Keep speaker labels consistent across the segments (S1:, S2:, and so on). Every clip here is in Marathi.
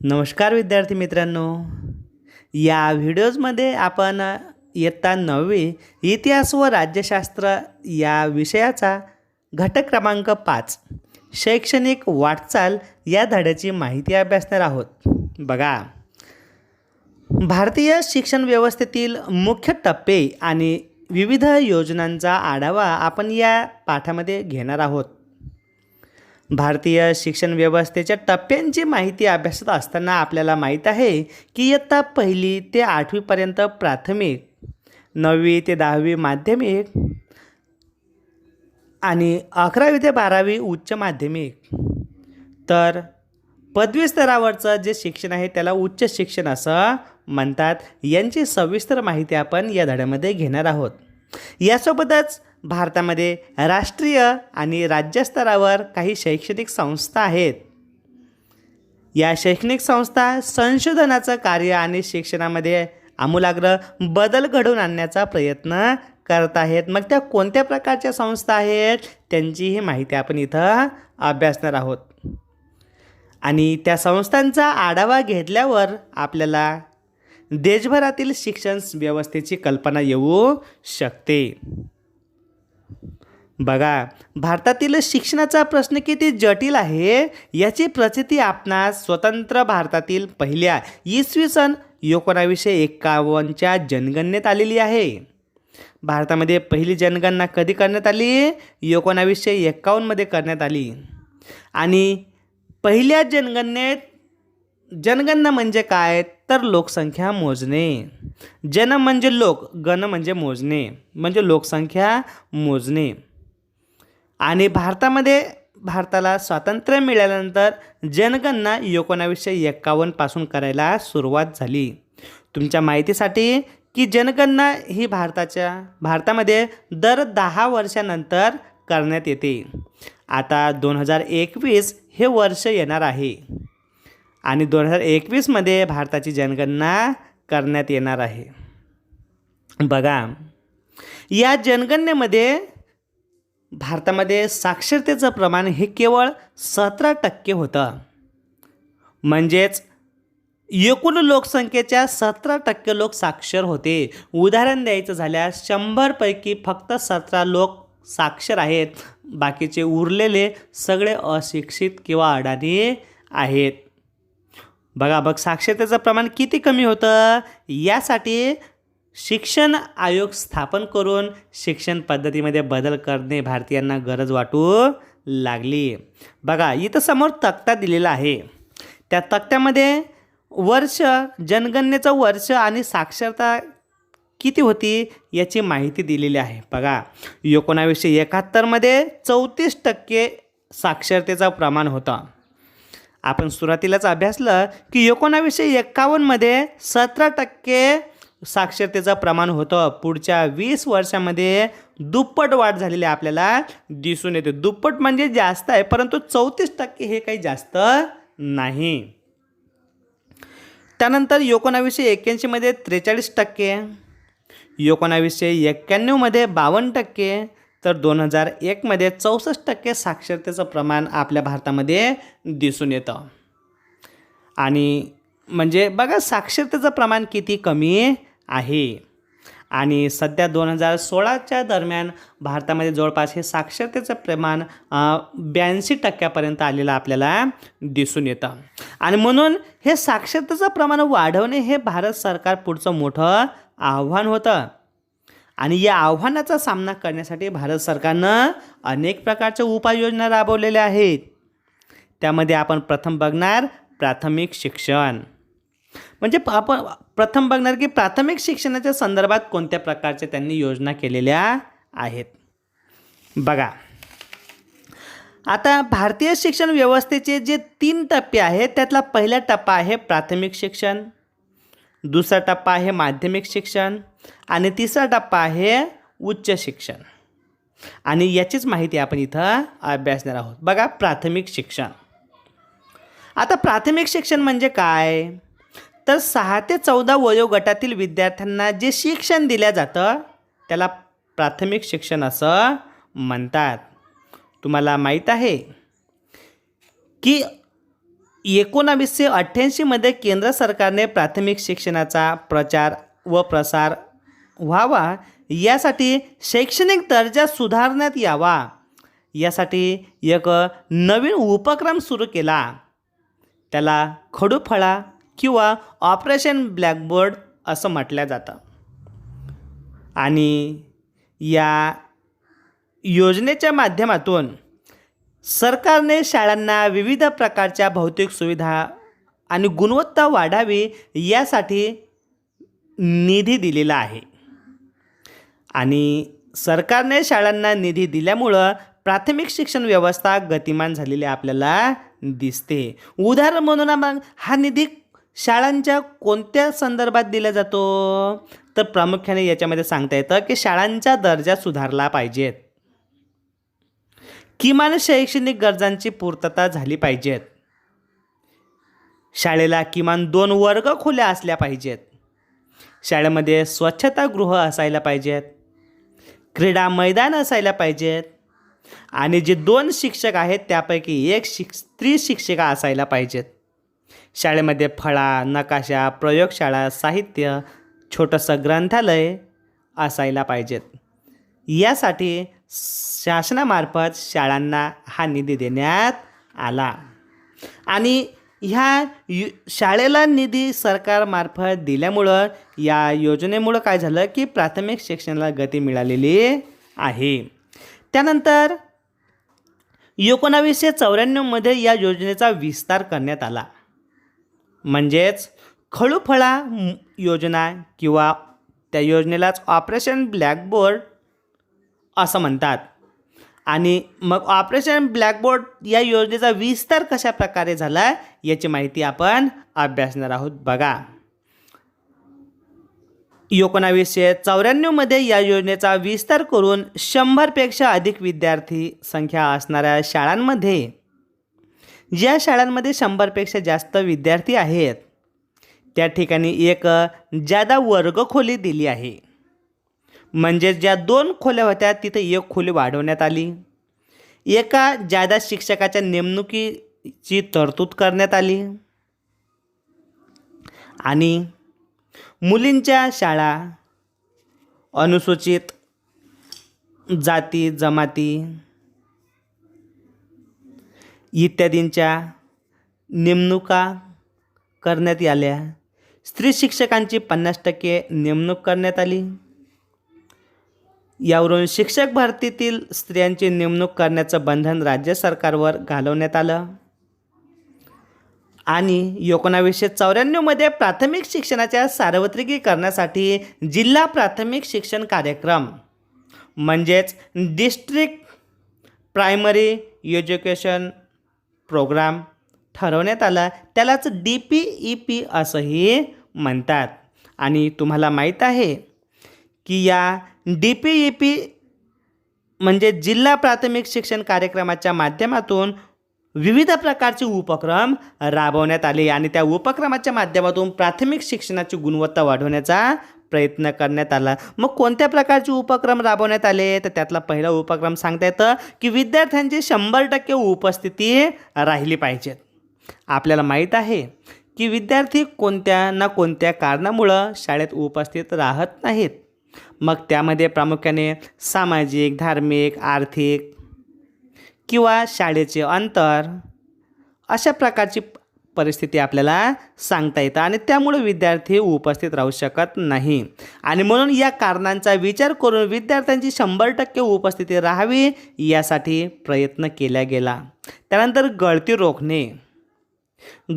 S1: नमस्कार विद्यार्थी मित्रांनो. या व्हिडिओजमध्ये आपण इयत्ता 9वी इतिहास व राज्यशास्त्र या विषयाचा घटक क्रमांक 5 शैक्षणिक वाटचाल या धड्याची माहिती अभ्यासणार आहोत. बघा, भारतीय शिक्षण व्यवस्थेतील मुख्य टप्पे आणि विविध योजनांचा आढावा आपण या पाठामध्ये घेणार आहोत. भारतीय शिक्षण व्यवस्थेच्या टप्प्यांची माहिती अभ्यासत असताना आपल्याला माहीत आहे की इयत्ता 1ली ते 8वीपर्यंत प्राथमिक, 9वी ते 10वी माध्यमिक आणि 11वी ते 12वी उच्च माध्यमिक, तर पदवी स्तरावरचं जे शिक्षण आहे त्याला उच्च शिक्षण असं म्हणतात. यांची सविस्तर माहिती आपण या धड्यामध्ये घेणार आहोत. यासोबतच भारतामध्ये राष्ट्रीय आणि राज्यस्तरावर काही शैक्षणिक संस्था आहेत. या शैक्षणिक संस्था संशोधनाचं कार्य आणि शिक्षणामध्ये आमूलाग्र बदल घडवून आणण्याचा प्रयत्न करत आहेत. मग त्या कोणत्या प्रकारच्या संस्था आहेत त्यांचीही माहिती आपण इथं अभ्यासणार आहोत. आणि त्या संस्थांचा आढावा घेतल्यावर आपल्याला देशभरातील शिक्षण व्यवस्थेची कल्पना येऊ शकते. बघा, भारतातील शिक्षणाचा प्रश्न किती जटिल आहे याची प्रचिती आपणास स्वतंत्र भारतातील पहिल्या इसवी सन 1951च्या जनगणनेत आलेली आहे. भारतामध्ये पहिली जनगणना कधी करण्यात आली? 1951मध्ये करण्यात आली. आणि पहिल्या जनगणना म्हणजे काय? तर लोकसंख्या मोजणे. जन म्हणजे लोक, गण म्हणजे मोजणे, म्हणजे लोकसंख्या मोजणे. आणि भारताला स्वातंत्र्य मिळाल्यानंतर जनगणना 1951 पासून करायला सुरुवात झाली. तुमच्या माहितीसाठी की जनगणना ही भारतामध्ये दर 10 वर्षानंतर करण्यात येते. आता 2021 हे वर्ष येणार आहे आणि 2021मध्ये भारताची जनगणना करण्यात येणार आहे. बघा, या जनगणनेमध्ये भारतामध्ये साक्षरतेचं प्रमाण हे केवळ 17% होतं. म्हणजेच एकूण लोकसंख्येच्या 17% लोक साक्षर होते. उदाहरण द्यायचं झाल्यास 100पैकी फक्त 17 लोक साक्षर आहेत, बाकीचे उरलेले सगळे अशिक्षित किंवा अडाणी आहेत. बघ, साक्षरतेचं प्रमाण किती कमी होतं. यासाठी शिक्षण आयोग स्थापन करून शिक्षण पद्धतीमध्ये बदल करणे भारतीयांना गरज वाटू लागली. बघा, इथं समोर तक्ता दिलेला आहे. त्या तक्त्यामध्ये वर्ष, जनगणनेचं वर्ष आणि साक्षरता किती होती याची माहिती दिलेली आहे. बघा, 1971मध्ये 34% साक्षरतेचं प्रमाण होतं. आपण सुरुवातीलाच अभ्यासलं की 1951मध्ये 17% साक्षरतेचं प्रमाण होतं. पुढच्या 20 वर्षामध्ये दुप्पट वाढ झालेली आपल्याला दिसून येते. दुप्पट म्हणजे जास्त आहे, परंतु 34% हे काही जास्त नाही. त्यानंतर 1981मध्ये 43%, 1991मध्ये 52%, तर 2001मध्ये 64% साक्षरतेचं प्रमाण आपल्या भारतामध्ये दिसून येतं. आणि म्हणजे बघा, साक्षरतेचं प्रमाण किती कमी आहे. आणि सध्या 2016च्या दरम्यान भारतामध्ये जवळपास हे साक्षरतेचं प्रमाण 82% आलेलं आपल्याला दिसून येतं. आणि म्हणून हे साक्षरतेचं प्रमाण वाढवणे हे भारत सरकार पुढचं मोठं आव्हान होतं. आणि या आव्हानाचा सामना करण्यासाठी भारत सरकारनं अनेक प्रकारच्या उपाययोजना राबवलेल्या आहेत. त्यामध्ये आपण प्रथम बघणार प्राथमिक शिक्षण. म्हणजे आपण प्रथम बघणार की प्राथमिक शिक्षणाच्या संदर्भात कोणत्या प्रकारच्या त्यांनी योजना केलेल्या आहेत. बघा, आता भारतीय शिक्षण व्यवस्थेचे जे 3 टप्पे आहेत त्यातला पहिला टप्पा आहे प्राथमिक शिक्षण, दुसरा टप्पा आहे माध्यमिक शिक्षण आणि तिसरा टप्पा आहे उच्च शिक्षण. आणि याचीच माहिती आपण इथं अभ्यासणार आहोत. बघा, प्राथमिक शिक्षण. आता प्राथमिक शिक्षण म्हणजे काय? तर 6 ते 14 वयोगटातील विद्यार्थ्यांना जे शिक्षण दिलं जातं त्याला प्राथमिक शिक्षण असं म्हणतात. तुम्हाला माहीत आहे की 1988मध्ये केंद्र सरकारने प्राथमिक शिक्षणाचा प्रचार व प्रसार व्हावा यासाठी शैक्षणिक दर्जा सुधारण्यात यावा यासाठी एक नवीन उपक्रम सुरू केला. त्याला खडूफळा किंवा ऑपरेशन ब्लॅकबोर्ड असं म्हटलं जातं. आणि या योजनेच्या माध्यमातून सरकारने शाळांना विविध प्रकारच्या भौतिक सुविधा आणि गुणवत्ता वाढावी यासाठी निधी दिलेला आहे. आणि सरकारने शाळांना निधी दिल्यामुळं प्राथमिक शिक्षण व्यवस्था गतिमान झालेली आपल्याला दिसते. उदाहरण म्हणून मग हा निधी शाळांच्या कोणत्या संदर्भात दिला जातो, तर प्रामुख्याने याच्यामध्ये सांगता येतं की शाळांचा दर्जा सुधारला पाहिजेत, किमान शैक्षणिक गरजांची पूर्तता झाली पाहिजेत, शाळेला किमान 2 वर्गखोल्या असल्या पाहिजेत, शाळेमध्ये स्वच्छतागृह असायला पाहिजेत, क्रीडा मैदान असायला पाहिजेत आणि जे 2 शिक्षक आहेत त्यापैकी एक स्त्री शिक्षिका असायला पाहिजेत. शाळेमध्ये फळा, नकाशा, प्रयोगशाळा, साहित्य, छोटंसं ग्रंथालय असायला पाहिजेत. यासाठी शासनामार्फत शाळांना हा निधी देण्यात आला. आणि शाळेला निधी सरकारमार्फत दिल्यामुळं या योजनेमुळं काय झालं की प्राथमिक शिक्षणाला गती मिळालेली आहे. त्यानंतर 1994मध्ये या योजनेचा विस्तार करण्यात आला. म्हणजेच खडूफळा योजना किंवा त्या योजनेलाच ऑपरेशन ब्लॅकबोर्ड असं म्हणतात. आणि मग ऑपरेशन ब्लॅकबोर्ड या योजनेचा विस्तार कशा प्रकारे झाला याची माहिती आपण अभ्यासणार आहोत. बघा, 1994मध्ये या योजनेचा विस्तार करून 100पेक्षा अधिक विद्यार्थी संख्या असणाऱ्या शाळांमध्ये, ज्या शाळांमध्ये 100पेक्षा जास्त विद्यार्थी आहेत त्या ठिकाणी एक जादा वर्गखोली दिली आहे. म्हणजे ज्या 2 खोल्या होत्या तिथे 1 खोली वाढवण्यात आली. एका जादा शिक्षकाच्या नेमणुकीची तरतूद करण्यात आली. आणि मुलींच्या शाळा, अनुसूचित जाती जमाती इत्यादींच्या नेमणुका करण्यात आल्या. स्त्री शिक्षकांची 50% नेमणूक करण्यात आली. यावरून शिक्षक भरतीतील स्त्रियांची नेमणूक करण्याचं बंधन राज्य सरकारवर घालवण्यात आलं. आणि 1994मध्ये प्राथमिक शिक्षणाच्या सार्वत्रिकीकरणासाठी जिल्हा प्राथमिक शिक्षण कार्यक्रम म्हणजेच डिस्ट्रिक्ट प्रायमरी एज्युकेशन प्रोग्राम ठरवण्यात आला. त्यालाच DPEP असंही म्हणतात. आणि तुम्हाला माहीत आहे की या DPEP म्हणजे जिल्हा प्राथमिक शिक्षण कार्यक्रमाच्या माध्यमातून विविध प्रकारचे उपक्रम राबवण्यात आले. आणि त्या उपक्रमाच्या माध्यमातून प्राथमिक शिक्षणाची गुणवत्ता वाढवण्याचा प्रयत्न करण्यात आला. मग कोणत्या प्रकारचे उपक्रम राबवण्यात आले, तर त्यातला पहिला उपक्रम सांगता येतं की विद्यार्थ्यांची 100% उपस्थिती राहिली पाहिजे. आपल्याला माहीत आहे की विद्यार्थी कोणत्या ना कोणत्या कारणामुळं शाळेत उपस्थित राहत नाहीत. मग त्यामध्ये प्रामुख्याने सामाजिक, धार्मिक, आर्थिक किंवा शाळेचे अंतर अशा प्रकारची परिस्थिती आपल्याला सांगता येतं. आणि त्यामुळे विद्यार्थी उपस्थित राहू शकत नाही. आणि म्हणून या कारणांचा विचार करून विद्यार्थ्यांची 100% उपस्थिती राहावी यासाठी प्रयत्न केला गेला. त्यानंतर गळती रोखणे.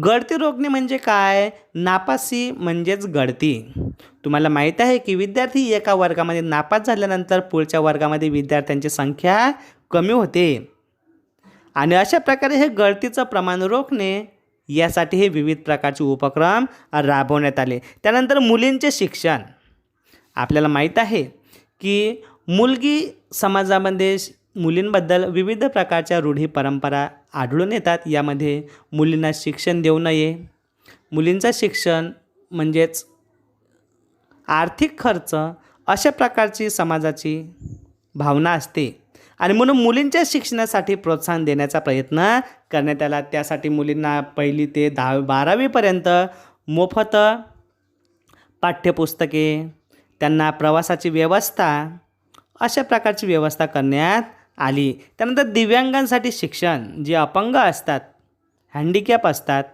S1: गळती रोखणे म्हणजे काय? नापासी म्हणजेच गळती. तुम्हाला माहीत आहे की विद्यार्थी एका वर्गामध्ये नापास झाल्यानंतर पुढच्या वर्गामध्ये विद्यार्थ्यांची संख्या कमी होते. आणि अशा प्रकारे हे गळतीचं प्रमाण रोखणे यासाठी हे विविध प्रकारचे उपक्रम राबवण्यात आले. त्यानंतर मुलींचे शिक्षण. आपल्याला माहीत आहे की मुलगी समाजामध्ये मुलींबद्दल विविध प्रकारच्या रूढी परंपरा आढळून येतात. यामध्ये मुलींना शिक्षण देऊ नये, मुलींचं शिक्षण म्हणजेच आर्थिक खर्च, अशा प्रकारची समाजाची भावना असते. आणि म्हणून मुलींच्या शिक्षणासाठी प्रोत्साहन देण्याचा प्रयत्न करण्यात आला. त्यासाठी मुलींना 1ली ते 12वीपर्यंत मोफत पाठ्यपुस्तके, त्यांना प्रवासाची व्यवस्था, अशा प्रकारची व्यवस्था करण्यात आली. त्यानंतर दिव्यांगांसाठी शिक्षण, जे अपंग असतात, हँडिकॅप असतात,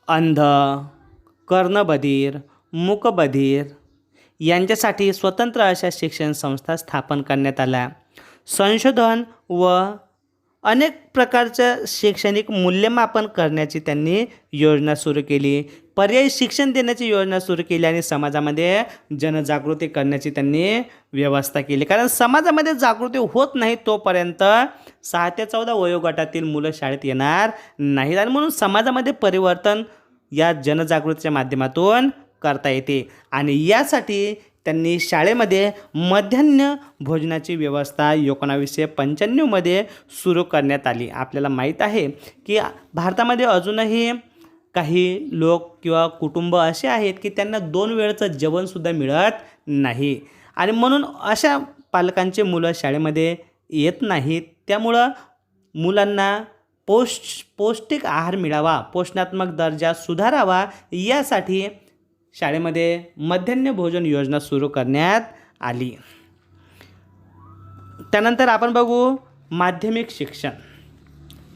S1: अंध, कर्णबधीर, मूकबधीर यांच्यासाठी स्वतंत्र अशा शिक्षण संस्था स्थापन करण्यात आल्या. संशोधन व अनेक प्रकारचं शैक्षणिक मूल्यमापन करण्याची त्यांनी योजना सुरू केली. पर्यायी शिक्षण देण्याची योजना सुरू केली आणि समाजामध्ये जनजागृती करण्याची त्यांनी व्यवस्था केली. कारण समाजामध्ये जागृती होत नाही तोपर्यंत 6 ते 14 वयोगटातील मुलं शाळेत येणार नाहीत आणि म्हणून समाजामध्ये परिवर्तन या जनजागृतीच्या माध्यमातून करता येते. आणि यासाठी त्यांनी शाळेमध्ये मध्यान्ह भोजनाची व्यवस्था 1995मध्ये सुरू करण्यात आली. आपल्याला माहीत आहे की भारतामध्ये अजूनही काही लोक किंवा कुटुंब असे आहेत की त्यांना 2 वेळचं जेवणसुद्धा मिळत नाही आणि म्हणून अशा पालकांचे मुलं शाळेमध्ये येत नाहीत. त्यामुळं मुलांना पौष्टिक आहार मिळावा, पोषणात्मक दर्जा सुधारावा, यासाठी शाळेमध्ये मध्यान्ह भोजन योजना सुरू करण्यात आली. त्यानंतर आपण बघू माध्यमिक शिक्षण.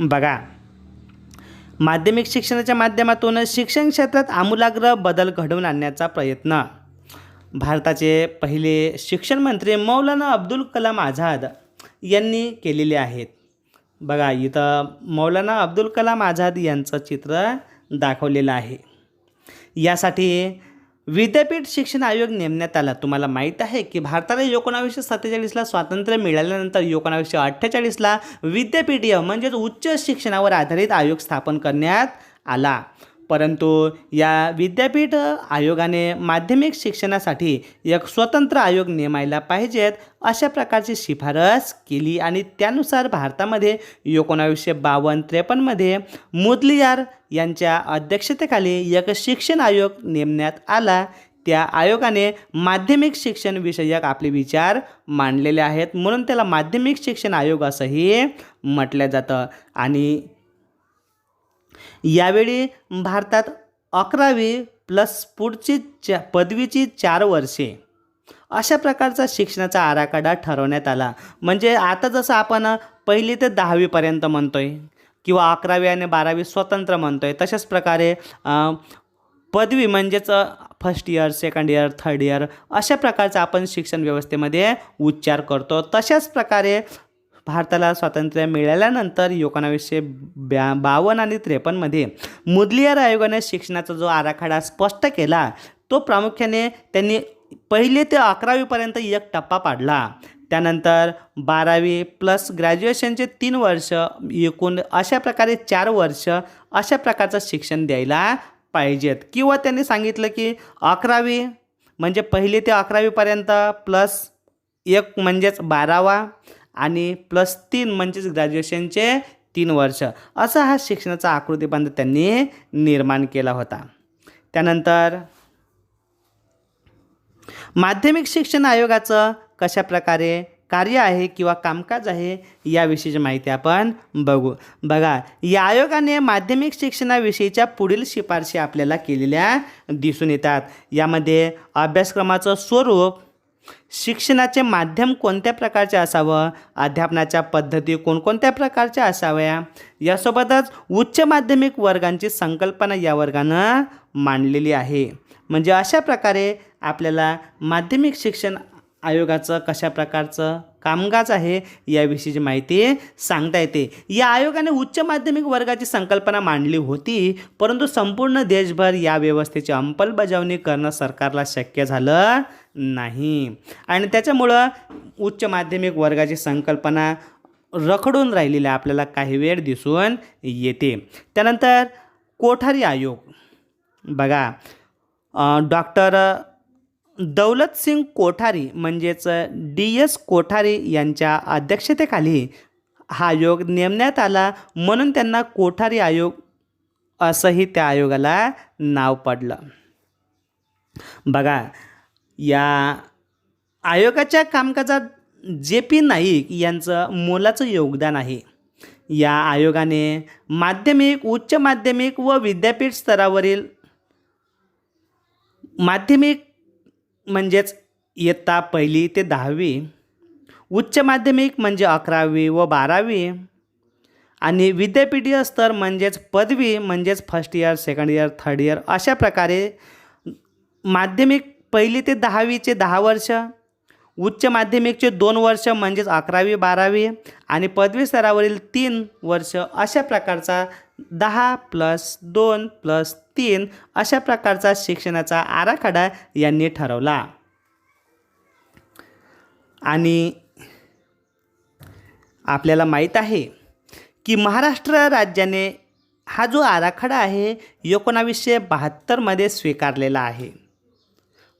S1: बघा, माध्यमिक शिक्षणाच्या माध्यमातून शिक्षण क्षेत्रात आमूलाग्र बदल घडवून आणण्याचा प्रयत्न भारताचे पहिले शिक्षण मंत्री मौलाना अब्दुल कलाम आझाद यांनी केलेले आहेत. बघा, इथं मौलाना अब्दुल कलाम आझाद यांचं चित्र दाखवलेलं आहे. यासाठी विद्यापीठ शिक्षण आयोग नेमण्यात आला. तुम्हाला माहीत आहे की भारताला 1947ला स्वातंत्र्य मिळाल्यानंतर 1948ला विद्यापीठीय म्हणजेच उच्च शिक्षणावर आधारित आयोग स्थापन करण्यात आला. परंतु या विद्यापीठ आयोगाने माध्यमिक शिक्षणासाठी एक स्वतंत्र आयोग नेमायला पाहिजेत अशा प्रकारची शिफारस केली आणि त्यानुसार भारतामध्ये 1952-53मध्ये मुदलियार यांच्या अध्यक्षतेखाली एक शिक्षण आयोग नेमण्यात आला. त्या आयोगाने माध्यमिक शिक्षण विषयक आपले विचार मांडलेले आहेत, म्हणून त्याला माध्यमिक शिक्षण आयोग असंही म्हटलं जातं. आणि यावेळी भारतात 11वी प्लस पुढची पदवीची 4 वर्षे अशा प्रकारचा शिक्षणाचा आराखडा ठरवण्यात आला. म्हणजे आता जसं आपण 1ली ते 10वीपर्यंत म्हणतोय किंवा 11वी आणि 12वी स्वतंत्र म्हणतोय, तशाच प्रकारे पदवी म्हणजेच first year, second year, third year अशा प्रकारचा आपण शिक्षण व्यवस्थेमध्ये उच्चार करतो. तशाच प्रकारे भारताला स्वातंत्र्य मिळाल्यानंतर 1952 आणि 53मध्ये मुदलियार आयोगाने शिक्षणाचा जो आराखडा स्पष्ट केला, तो प्रामुख्याने त्यांनी 1ली ते 11वीपर्यंत एक टप्पा पाडला. त्यानंतर 12वी प्लस ग्रॅज्युएशनचे 3 वर्ष, एकूण अशा प्रकारे 4 वर्ष अशा प्रकारचं शिक्षण द्यायला पाहिजेत. किंवा त्यांनी सांगितलं की 11वी म्हणजे 1ली ते 11वीपर्यंत प्लस 1 म्हणजेच 12वा आणि प्लस 3 म्हणजेच ग्रॅज्युएशनचे 3 वर्ष असा हा शिक्षणाचा आकृतीबंध त्यांनी निर्माण केला होता. त्यानंतर माध्यमिक शिक्षण आयोगाचं कशा प्रकारे कार्य आहे किंवा कामकाज आहे याविषयीची माहिती आपण बघू. बघा, या आयोगाने माध्यमिक शिक्षणाविषयीच्या पुढील शिफारशी आपल्याला केलेल्या दिसून येतात. यामध्ये अभ्यासक्रमाचं स्वरूप, शिक्षणाचे माध्यम कोणत्या प्रकारचे असावं, अध्यापनाच्या पद्धती कोणकोणत्या प्रकारच्या असाव्या, यासोबतच उच्च माध्यमिक वर्गांची संकल्पना या वर्गानं मांडलेली आहे. म्हणजे अशा प्रकारे आपल्याला माध्यमिक शिक्षण आयोगाचं कशा प्रकारचं कामकाज आहे याविषयीची माहिती सांगता येते. या आयोगाने उच्च माध्यमिक वर्गाची संकल्पना मांडली होती, परंतु संपूर्ण देशभर या व्यवस्थेची अंमलबजावणी करणं सरकारला शक्य झालं नाही आणि त्याच्यामुळं उच्च माध्यमिक वर्गाची संकल्पना रखडून राहिलेली आपल्याला काही वेळ दिसून येते. त्यानंतर कोठारी आयोग. बघा, डॉक्टर दौलतसिंग कोठारी म्हणजेच DS कोठारी यांच्या अध्यक्षतेखाली हा आयोग नेमण्यात आला, म्हणून त्यांना कोठारी आयोग असंही त्या आयोगाला नाव पडलं. बघा, या आयोगाच्या कामकाजात जे.पी. नाईक यांचं मोलाचं योगदान आहे. या आयोगाने माध्यमिक, उच्च माध्यमिक व विद्यापीठ स्तरावरील माध्यमिक म्हणजेच इयत्ता 1ली ते 10वी, उच्च माध्यमिक म्हणजे 11वी व 12वी आणि विद्यापीठीय स्तर म्हणजेच पदवी म्हणजेच first year, second year, third year अशा प्रकारे माध्यमिक 1ली ते 10वीचे 10 वर्ष, उच्च माध्यमिकचे 2 वर्ष म्हणजेच 11वी 12वी आणि पदवी स्तरावरील 3 वर्ष अशा प्रकारचा 10 + 2 + 3 अशा प्रकारचा शिक्षणाचा आराखडा यांनी ठरवला. आणि आपल्याला माहीत आहे की महाराष्ट्र राज्याने हा जो आराखडा आहे 1972मध्ये स्वीकारलेला आहे.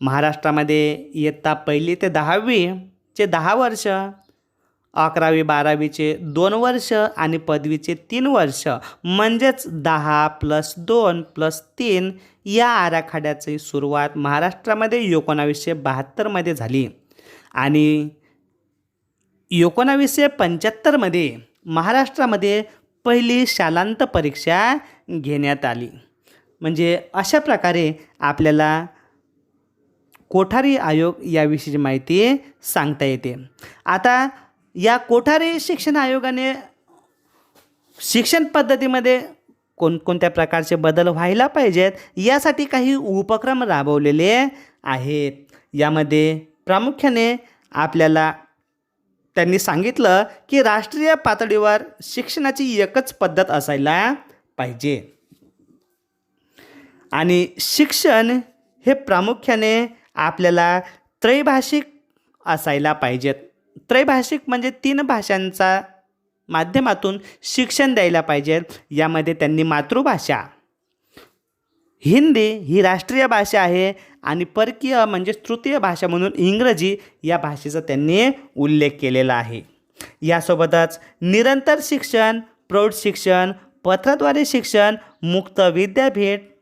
S1: महाराष्ट्रामध्ये इयत्ता 1ली ते 10वीचे 10 वर्ष, 11वी 12वीचे 2 वर्ष आणि पदवीचे 3 वर्ष म्हणजेच 10 + 2 + 3 या आराखड्याची सुरुवात महाराष्ट्रामध्ये 1972मध्ये झाली. आणि 1975मध्ये महाराष्ट्रामध्ये पहिली शालांत परीक्षा घेण्यात आली. म्हणजे अशा प्रकारे आपल्याला कोठारी आयोग याविषयीची माहिती सांगता येते. आता या कोठारी शिक्षण आयोगाने शिक्षण पद्धतीमध्ये कोणकोणत्या प्रकारचे बदल व्हायला पाहिजेत यासाठी काही उपक्रम राबवलेले आहेत. यामध्ये प्रामुख्याने आपल्याला त्यांनी सांगितलं की राष्ट्रीय पातळीवर शिक्षणाची एकच पद्धत असायला पाहिजे आणि शिक्षण हे प्रामुख्याने आपल्याला त्रैभाषिक असायला पाहिजेत. त्रैभाषिक म्हणजे 3 भाषांचा माध्यमातून शिक्षण द्यायला पाहिजे. यामध्ये त्यांनी मातृभाषा हिंदी ही राष्ट्रीय भाषा आहे आणि परकीय म्हणजे तृतीय भाषा म्हणून इंग्रजी या भाषेचा त्यांनी उल्लेख केलेला आहे. यासोबतच निरंतर शिक्षण, प्रौढ शिक्षण, पत्राद्वारे शिक्षण, मुक्त विद्यापीठ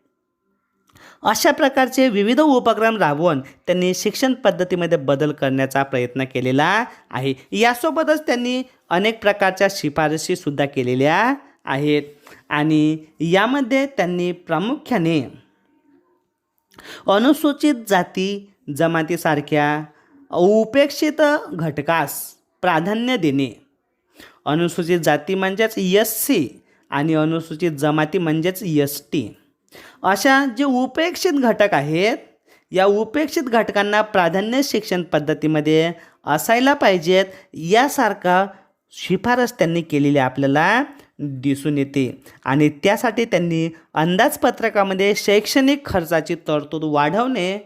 S1: अशा प्रकारचे विविध उपक्रम राबवून त्यांनी शिक्षण पद्धतीमध्ये बदल करण्याचा प्रयत्न केलेला आहे. यासोबतच त्यांनी अनेक प्रकारच्या शिफारशीसुद्धा केलेल्या आहेत. आणि यामध्ये त्यांनी प्रामुख्याने अनुसूचित जाती जमातीसारख्या उपेक्षित घटकास प्राधान्य देणे. अनुसूचित जाती म्हणजेच SC आणि अनुसूचित जमाती म्हणजेच ST अशा जे उपेक्षित घटक आहेत या उपेक्षित घटकांना प्राधान्य शिक्षण पद्धतीमध्ये असायला पाहिजेत यासारखा शिफारस त्यांनी केलेली आपल्याला दिसून येते. आणि त्यासाठी त्यांनी अंदाजपत्रकामध्ये शैक्षणिक खर्चाची तरतूद वाढवणे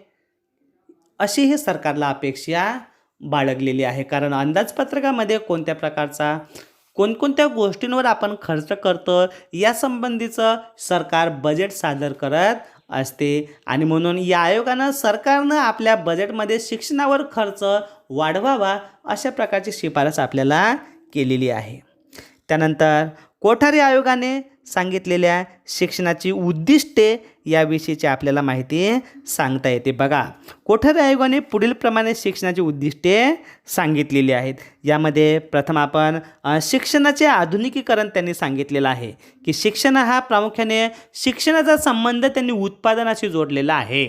S1: अशी ही सरकारला अपेक्षा बाळगलेली आहे. कारण अंदाजपत्रकामध्ये कोणत्या प्रकारचा कोणकोणत्या गोष्टींवर आपण खर्च करतो यासंबंधीचं सरकार बजेट सादर करत असते. आणि म्हणून या आयोगानं सरकारनं आपल्या बजेटमध्ये शिक्षणावर खर्च वाढवावा अशा प्रकारची शिफारस आपल्याला केलेली आहे. त्यानंतर कोठारी आयोगाने सांगितलेल्या शिक्षणाची उद्दिष्टे याविषयीची आपल्याला माहिती सांगता येते. बघा, कोठारी आयोगाने पुढील प्रमाणे शिक्षणाची उद्दिष्टे सांगितलेली आहेत. यामध्ये प्रथम आपण शिक्षणाचे आधुनिकीकरण त्यांनी सांगितलेलं आहे की शिक्षण हा प्रामुख्याने शिक्षणाचा संबंध त्यांनी उत्पादनाशी जोडलेला आहे.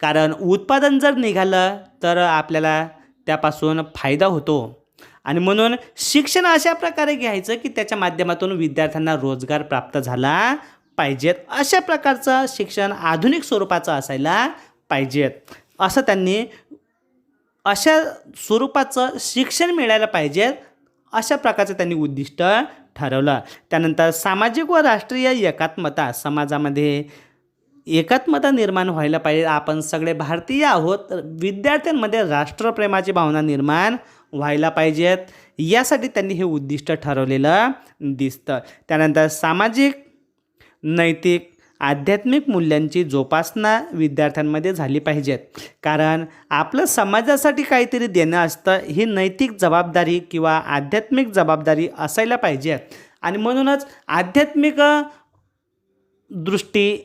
S1: कारण उत्पादन जर निघालं तर आपल्याला त्यापासून फायदा होतो. आणि म्हणून शिक्षण अशा प्रकारे घ्यायचं की त्याच्या माध्यमातून विद्यार्थ्यांना रोजगार प्राप्त झाला पाहिजेत. अशा प्रकारचं शिक्षण आधुनिक स्वरूपाचं असायला पाहिजेत असं त्यांनी अशा स्वरूपाचं शिक्षण मिळायला पाहिजेत अशा प्रकारचं त्यांनी उद्दिष्ट ठरवलं. त्यानंतर सामाजिक व राष्ट्रीय एकात्मता समाजामध्ये एकात्मता निर्माण व्हायला पाहिजे. आपण सगळे भारतीय आहोत तर विद्यार्थ्यांमध्ये राष्ट्रप्रेमाची भावना निर्माण व्हायला पाहिजेत यासाठी त्यांनी हे उद्दिष्ट ठरवलेलं दिसतं. त्यानंतर सामाजिक नैतिक आध्यात्मिक मूल्यांची जोपासना विद्यार्थ्यांमध्ये झाली पाहिजेत. कारण आपलं समाजासाठी काहीतरी देणं असतं ही नैतिक जबाबदारी किंवा आध्यात्मिक जबाबदारी असायला पाहिजे. आणि म्हणूनच आध्यात्मिक दृष्टी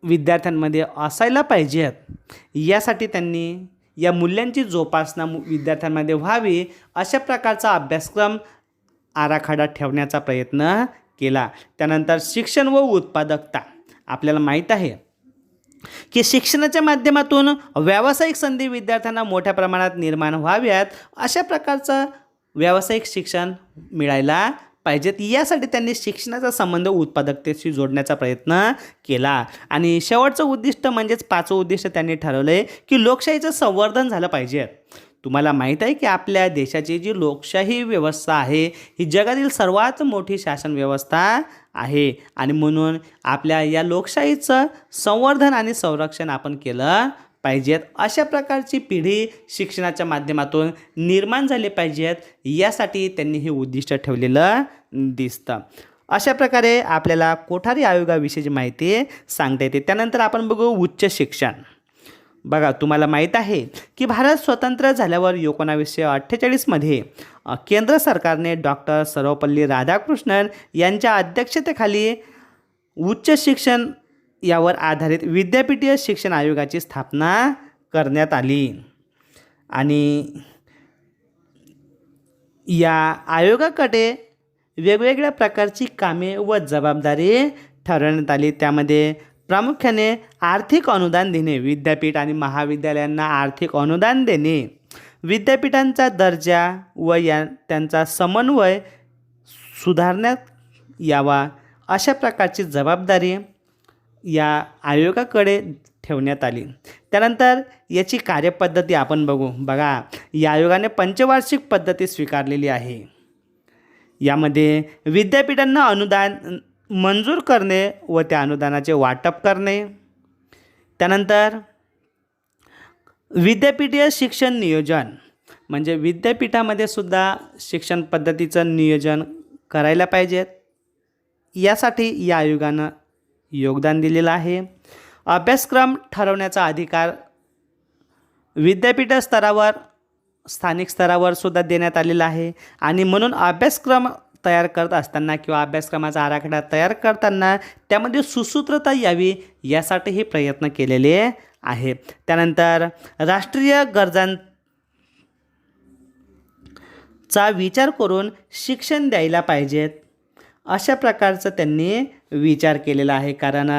S1: विद्यार्थ्यांमध्ये असायला पाहिजेत यासाठी त्यांनी या मूल्यांची जोपासना विद्यार्थ्यांमध्ये व्हावी अशा प्रकारचा अभ्यासक्रम आराखडा ठेवण्याचा प्रयत्न केला. त्यानंतर शिक्षण व उत्पादकता. आपल्याला माहीत आहे की शिक्षणाच्या माध्यमातून व्यावसायिक संधी विद्यार्थ्यांना मोठ्या प्रमाणात निर्माण व्हाव्यात अशा प्रकारचं व्यावसायिक शिक्षण मिळायला पाहिजेत. यासाठी त्यांनी शिक्षणाचा संबंध उत्पादकतेशी जोडण्याचा प्रयत्न केला. आणि शेवटचं उद्दिष्ट म्हणजेच 5वं उद्दिष्ट त्यांनी ठरवलं आहे की लोकशाहीचं संवर्धन झालं पाहिजे. तुम्हाला माहीत आहे की आपल्या देशाची जी लोकशाही व्यवस्था आहे ही जगातील सर्वात मोठी शासन व्यवस्था आहे आणि म्हणून आपल्या या लोकशाहीचं संवर्धन आणि संरक्षण आपण केलं पाहिजेत. अशा प्रकारची पिढी शिक्षणाच्या माध्यमातून निर्माण झाली पाहिजेत यासाठी त्यांनी हे उद्दिष्ट ठेवलेलं दिसतं. अशा प्रकारे आपल्याला कोठारी आयोगाविषयीची माहिती सांगता येते. त्यानंतर आपण बघू उच्च शिक्षण. बघा तुम्हाला माहीत आहे की भारत स्वतंत्र झाल्यावर 1948मध्ये केंद्र सरकारने डॉक्टर सर्वपल्ली राधाकृष्णन यांच्या अध्यक्षतेखाली उच्च शिक्षण यावर आधारित विद्यापीठीय शिक्षण आयोगाची स्थापना करण्यात आली आणि या आयोगाकडे वेगवेगळ्या प्रकारची कामे व जबाबदारी ठरवण्यात आली. त्यामध्ये प्रामुख्याने आर्थिक अनुदान देणे, विद्यापीठ आणि महाविद्यालयांना आर्थिक अनुदान देणे, विद्यापीठांचा दर्जा व त्यांचा समन्वय सुधारण्यात यावा अशा प्रकारची जबाबदारी या आयोगाकडे ठेवण्यात आली. त्यानंतर याची कार्यपद्धती आपण बघू. बघा या आयोगाने पंचवार्षिक पद्धती स्वीकारलेली आहे. यामध्ये विद्यापीठांना अनुदान मंजूर करणे व त्या अनुदानाचे वाटप करणे, त्यानंतर विद्यापीठीय शिक्षण नियोजन म्हणजे विद्यापीठामध्ये सुद्धा शिक्षण पद्धतीचं नियोजन करायला पाहिजेत यासाठी या आयोगानं योगदान दिलेलं आहे. अभ्यासक्रम ठरवण्याचा अधिकार विद्यापीठ स्तरावर स्थानिक स्तरावर सुद्धा देण्यात आलेला आहे आणि म्हणून अभ्यासक्रम तयार करत असताना किंवा अभ्यासक्रमाचा आराखडा तयार करताना त्यामध्ये सुसूत्रता यावी यासाठीही प्रयत्न केलेले आहे. त्यानंतर राष्ट्रीय गरजांचा विचार करून शिक्षण द्यायला पाहिजेत अशा प्रकारचं त्यांनी विचार केलेला आहे. कारण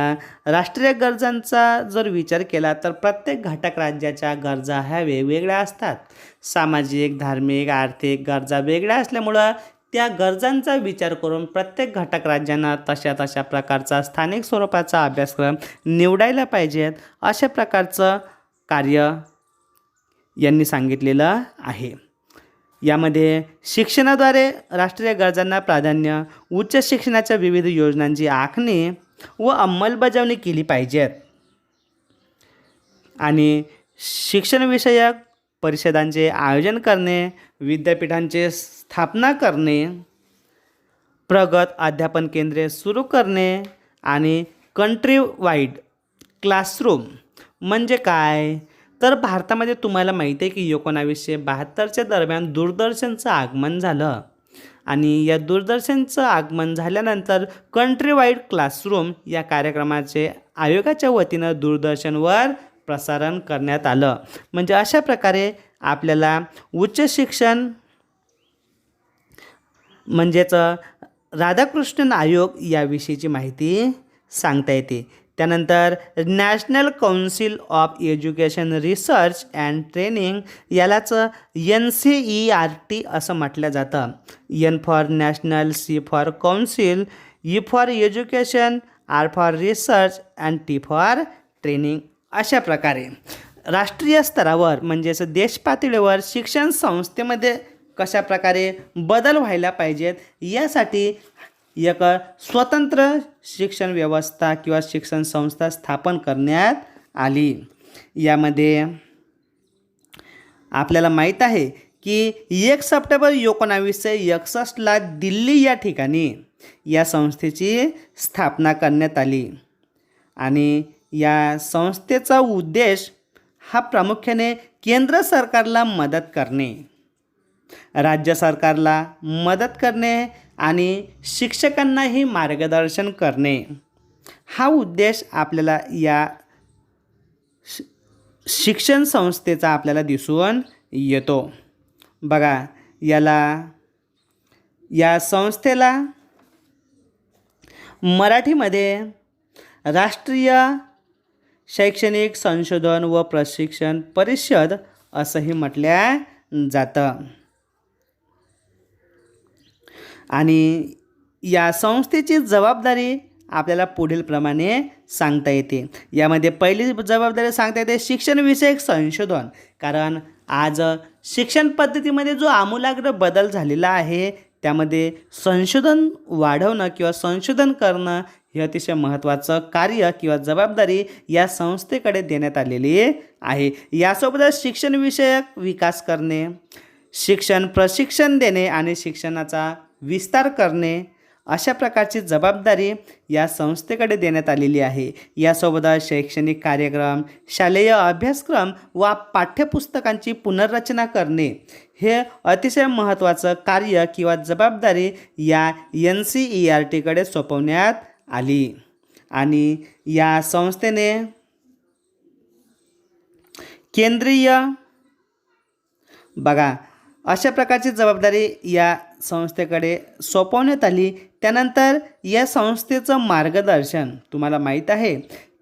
S1: राष्ट्रीय गरजांचा जर विचार केला तर प्रत्येक घटक राज्याच्या गरजा ह्या वेगवेगळ्या असतात. सामाजिक, धार्मिक, आर्थिक गरजा वेगळ्या असल्यामुळं त्या गरजांचा विचार करून प्रत्येक घटक राज्यांना तशा प्रकारचा स्थानिक स्वरूपाचा अभ्यासक्रम निवडायला पाहिजेत अशा प्रकारचं कार्य यांनी सांगितलेलं आहे. यामध्ये शिक्षणाद्वारे राष्ट्रीय गरजांना प्राधान्य, उच्च शिक्षणाच्या विविध योजनांची आखणी व अंमलबजावणी केली पाहिजेत आणि शिक्षणविषयक परिषदांचे आयोजन करणे, विद्यापीठांचे स्थापना करणे, प्रगत अध्यापन केंद्रे सुरू करणे आणि कंट्री वाईड क्लासरूम म्हणजे काय तर भारतामध्ये तुम्हाला माहिती आहे की 1972च्या दरम्यान दूरदर्शनचं आगमन झालं आणि या दूरदर्शनचं आगमन झाल्यानंतर कंट्री वाईड क्लासरूम या कार्यक्रमाचे आयोगाच्या वतीनं दूरदर्शनवर प्रसारण करण्यात आलं. म्हणजे अशा प्रकारे आपल्याला उच्च शिक्षण म्हणजेच राधाकृष्णन आयोग याविषयीची माहिती सांगता येते. त्यानंतर national council of education research and training यालाच NCERT असं म्हटलं जातं. N for national, C for council, E for education, R for research and T for training. अशा प्रकारे राष्ट्रीय स्तरावर म्हणजेच देश पातळीवर शिक्षण संस्थेमध्ये कशा प्रकारे बदल व्हायला पाहिजेत यासाठी एक स्वतंत्र शिक्षण व्यवस्था किंवा शिक्षण संस्था स्थापन करण्यात आली. यामध्ये आपल्याला माहीत आहे की 1 सप्टेंबर 1961ला दिल्ली या ठिकाणी या संस्थेची स्थापना करण्यात आली आणि या संस्थेचा उद्देश हा प्रामुख्याने केंद्र सरकारला मदत करणे, राज्य सरकारला मदत करणे आणि शिक्षकांनाही मार्गदर्शन करणे हा उद्देश आपल्याला या शिक्षण संस्थेचा आपल्याला दिसून येतो. बघा, या संस्थेला मराठीमध्ये राष्ट्रीय शैक्षणिक संशोधन व प्रशिक्षण परिषद असंही म्हटल्या जातं. आणि या संस्थेची जबाबदारी आपल्याला पुढील प्रमाणे सांगता येते. यामध्ये पहिली जबाबदारी सांगता येते शिक्षणविषयक संशोधन. कारण आज शिक्षण पद्धतीमध्ये जो आमूलाग्र बदल झालेला आहे त्यामध्ये संशोधन वाढवणं किंवा संशोधन करणं हे अतिशय महत्त्वाचं कार्य किंवा जबाबदारी या संस्थेकडे देण्यात आलेली आहे. यासोबतच शिक्षणविषयक विकास करणे, शिक्षण प्रशिक्षण देणे आणि शिक्षणाचा विस्तार करणे अशा प्रकारची जबाबदारी या संस्थेकडे देण्यात आलेली आहे. यासोबतच शैक्षणिक कार्यक्रम, शालेय अभ्यासक्रम व पाठ्यपुस्तकांची पुनर्रचना करणे हे अतिशय महत्त्वाचं कार्य किंवा जबाबदारी या NCERTकडे सोपवण्यात आली. आणि या संस्थेने केंद्रीय बघा अशा प्रकारची जबाबदारी या संस्थेकडे सोपवण्यात आली. त्यानंतर या संस्थेचं मार्गदर्शन तुम्हाला माहीत आहे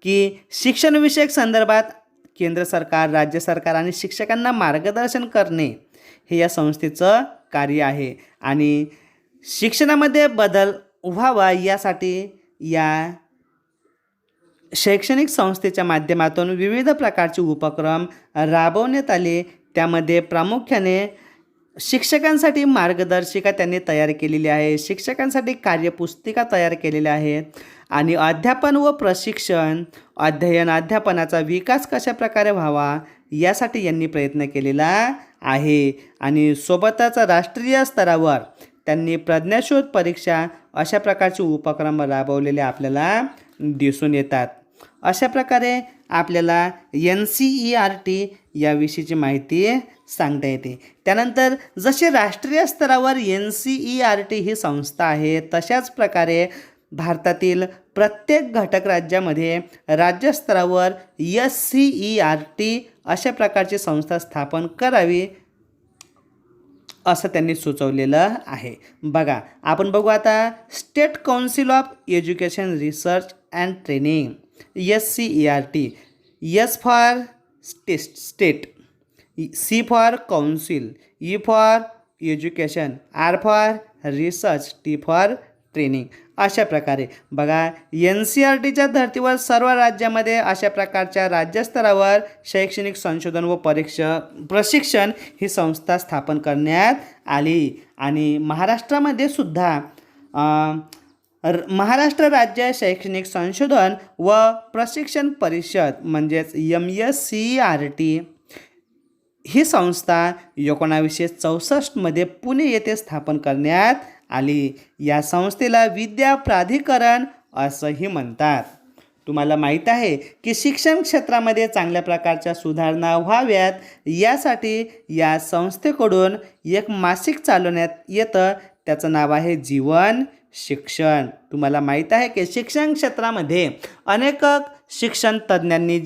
S1: की शिक्षणविषयक संदर्भात केंद्र सरकार, राज्य सरकार आणि शिक्षकांना मार्गदर्शन करणे हे या संस्थेचं कार्य आहे. आणि शिक्षणामध्ये बदल व्हावा यासाठी या शैक्षणिक संस्थेच्या माध्यमातून विविध प्रकारचे उपक्रम राबवण्यात आले. त्यामध्ये प्रामुख्याने शिक्षकांसाठी मार्गदर्शिका त्यांनी तयार केलेली आहे, शिक्षकांसाठी कार्यपुस्तिका तयार केलेल्या आहेत. आणि अध्यापन व प्रशिक्षण, अध्यापनाचा विकास कशा प्रकारे व्हावा यासाठी यांनी प्रयत्न केलेला आहे. आणि सोबतच राष्ट्रीय स्तरावर त्यांनी प्रज्ञाशोध परीक्षा अशा प्रकारचे उपक्रम राबवलेले आपल्याला दिसून येतात. अशा प्रकारे आपल्याला NCERT याविषयीची माहिती सांगता येते. त्यानंतर जसे राष्ट्रीय स्तरावर NCERT ही संस्था आहे तशाच प्रकारे भारतातील प्रत्येक घटक राज्यामध्ये राज्यस्तरावर SCERT अशा प्रकारची संस्था स्थापन करावी असं त्यांनी सुचवलेलं आहे. बघा, आपण बघू आता state council of education research and training SCERT. S for state, C for council, E for education, R for research, T for training. अशा प्रकारे बघा NCERTच्या धर्तीवर सर्व राज्यामध्ये अशा प्रकारच्या राज्यस्तरावर शैक्षणिक संशोधन व प्रशिक्षण ही संस्था स्थापन करण्यात आली. आणि महाराष्ट्रामध्ये सुद्धा महाराष्ट्र राज्य शैक्षणिक संशोधन व प्रशिक्षण परिषद म्हणजेच MSCERT ही संस्था 1964 पुणे येथे स्थापन करण्यात आली. या संस्थेला विद्या प्राधिकरण असंही म्हणतात. तुम्हाला माहीत आहे की शिक्षण क्षेत्रामध्ये चांगल्या प्रकारच्या सुधारणा व्हाव्यात यासाठी या संस्थेकडून एक मासिक चालवण्यात येतं. त्याचं नाव आहे जीवन शिक्षण. तुम्हाला माहीत आहे की शिक्षण क्षेत्रामध्ये अनेक शिक्षण तज्ज्ञांनी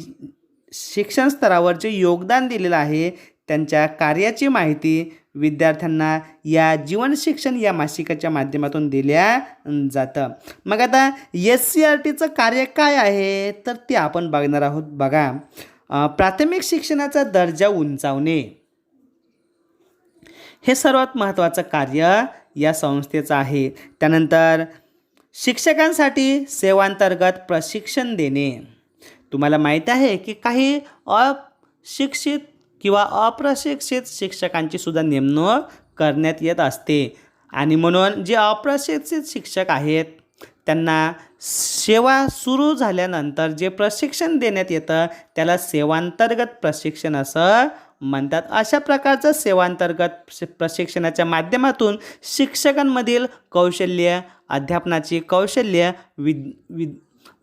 S1: शिक्षण स्तरावर जे योगदान दिलेलं आहे त्यांच्या कार्याची माहिती विद्यार्थ्यांना या जीवन शिक्षण या मासिकाच्या माध्यमातून दिल्या जातं. मग आता SCERTचं कार्य काय आहे तर ते आपण बघणार आहोत. बघा, प्राथमिक शिक्षणाचा दर्जा उंचावणे हे सर्वात महत्त्वाचं कार्य या संस्थेचं आहे. त्यानंतर शिक्षकांसाठी सेवांतर्गत प्रशिक्षण देणे. तुम्हाला माहीत आहे की काही अशिक्षित किंवा अप्रशिक्षित शिक्षकांची सुद्धा नेमणूक करण्यात येत असते. आणि म्हणून जे अप्रशिक्षित शिक्षक आहेत त्यांना सेवा सुरू झाल्यानंतर जे प्रशिक्षण देण्यात येतं त्याला सेवांतर्गत प्रशिक्षण असं म्हणतात. अशा प्रकारचं सेवांतर्गत प्रशिक्षणाच्या माध्यमातून शिक्षकांमधील कौशल्य, अध्यापनाची कौशल्य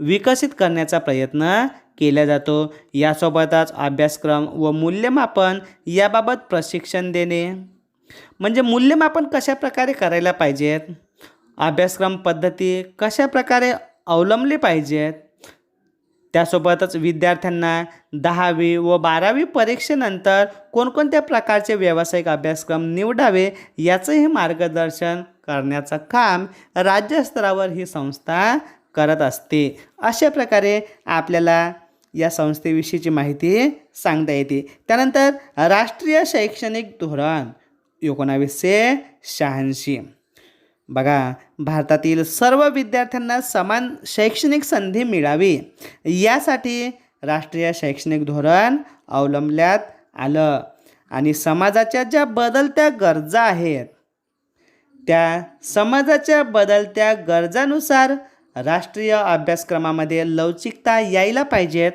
S1: विकसित करण्याचा प्रयत्न केला जातो. यासोबतच अभ्यासक्रम व मूल्यमापन याबाबत प्रशिक्षण देणे. म्हणजे मूल्यमापन कशा प्रकारे करायला पाहिजेत, अभ्यासक्रम पद्धती कशा प्रकारे अवलंबली पाहिजेत, त्यासोबतच विद्यार्थ्यांना 10वी व 12वी परीक्षेनंतर कोणकोणत्या प्रकारचे व्यावसायिक अभ्यासक्रम निवडावे याचंही मार्गदर्शन करण्याचं काम राज्यस्तरावर ही संस्था करत असते. अशा प्रकारे आपल्याला या संस्थेविषयीची माहिती सांगता येते. त्यानंतर राष्ट्रीय शैक्षणिक धोरण 1986. बघा, भारतातील सर्व विद्यार्थ्यांना समान शैक्षणिक संधी मिळावी यासाठी राष्ट्रीय शैक्षणिक धोरण अवलंबण्यात आलं आणि समाजाच्या ज्या बदलत्या गरजा आहेत त्या समाजाच्या बदलत्या गरजानुसार राष्ट्रीय अभ्यासक्रमामध्ये लवचिकता यायला पाहिजेत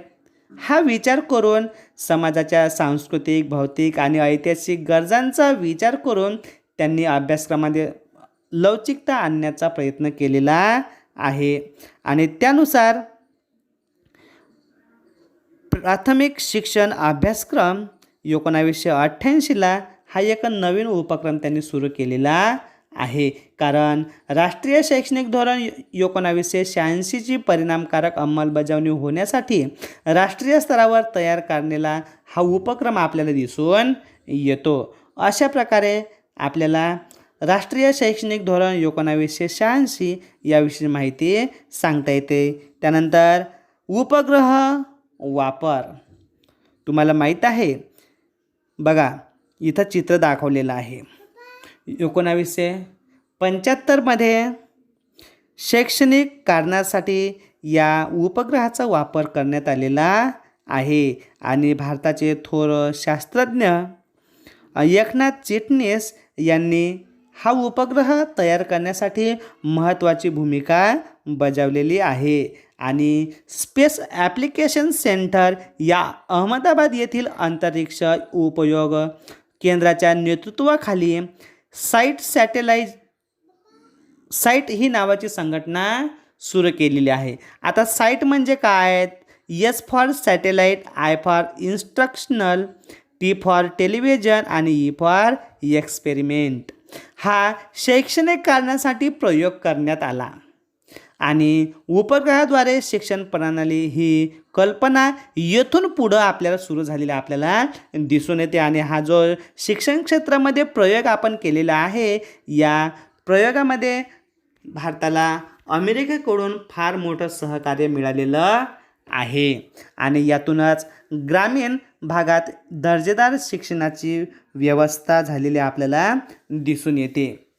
S1: हा विचार करून समाजाच्या सांस्कृतिक, भौतिक आणि ऐतिहासिक गरजांचा विचार करून त्यांनी अभ्यासक्रमामध्ये लवचिकता आणण्याचा प्रयत्न केलेला आहे. आणि त्यानुसार प्राथमिक शिक्षण अभ्यासक्रम 1988ला हा एक नवीन उपक्रम त्यांनी सुरू केलेला आहे. कारण राष्ट्रीय शैक्षणिक धोरण 1986ची परिणामकारक अंमलबजावणी होण्यासाठी राष्ट्रीय स्तरावर तयार करण्याला हा उपक्रम आपल्याला दिसून येतो. अशा प्रकारे आपल्याला राष्ट्रीय शैक्षणिक धोरण 1986 याविषयी माहिती सांगता येते. त्यानंतर उपग्रह वापर तुम्हाला माहीत आहे. बघा, इथं चित्र दाखवलेलं आहे. 1975मध्ये शैक्षणिक कारणासाठी या उपग्रहाचा वापर करण्यात आलेला आहे आणि भारताचे थोर शास्त्रज्ञ एकनाथ चिटणीस यांनी हा उपग्रह तयार करण्यासाठी महत्त्वाची भूमिका बजावलेली आहे. आणि स्पेस ॲप्लिकेशन सेंटर या अहमदाबाद येथील अंतरिक्ष उपयोग केंद्राच्या नेतृत्वाखाली साईट ही नावाची संघटना सुरू केलेली आहे. आता साईट म्हणजे काय? S for satellite, I for instructional, T for television आणि ई फॉर एक्सपेरिमेंट. हा शैक्षणिक कारणासाठी प्रयोग करण्यात आला आणि उपग्रहाद्वारे शिक्षण प्रणाली ही कल्पना येथून पुढं आपल्याला सुरू झालेला आपल्याला दिसून येते. आणि हा जो शिक्षण क्षेत्रामध्ये प्रयोग आपण केलेला आहे या प्रयोगामध्ये भारताला अमेरिकेकडून फार मोठं सहकार्य मिळालेलं आहे आणि यातूनच ग्रामीण भागात दर्जेदार शिक्षणाची व्यवस्था झालेली आपल्याला दिसून येते.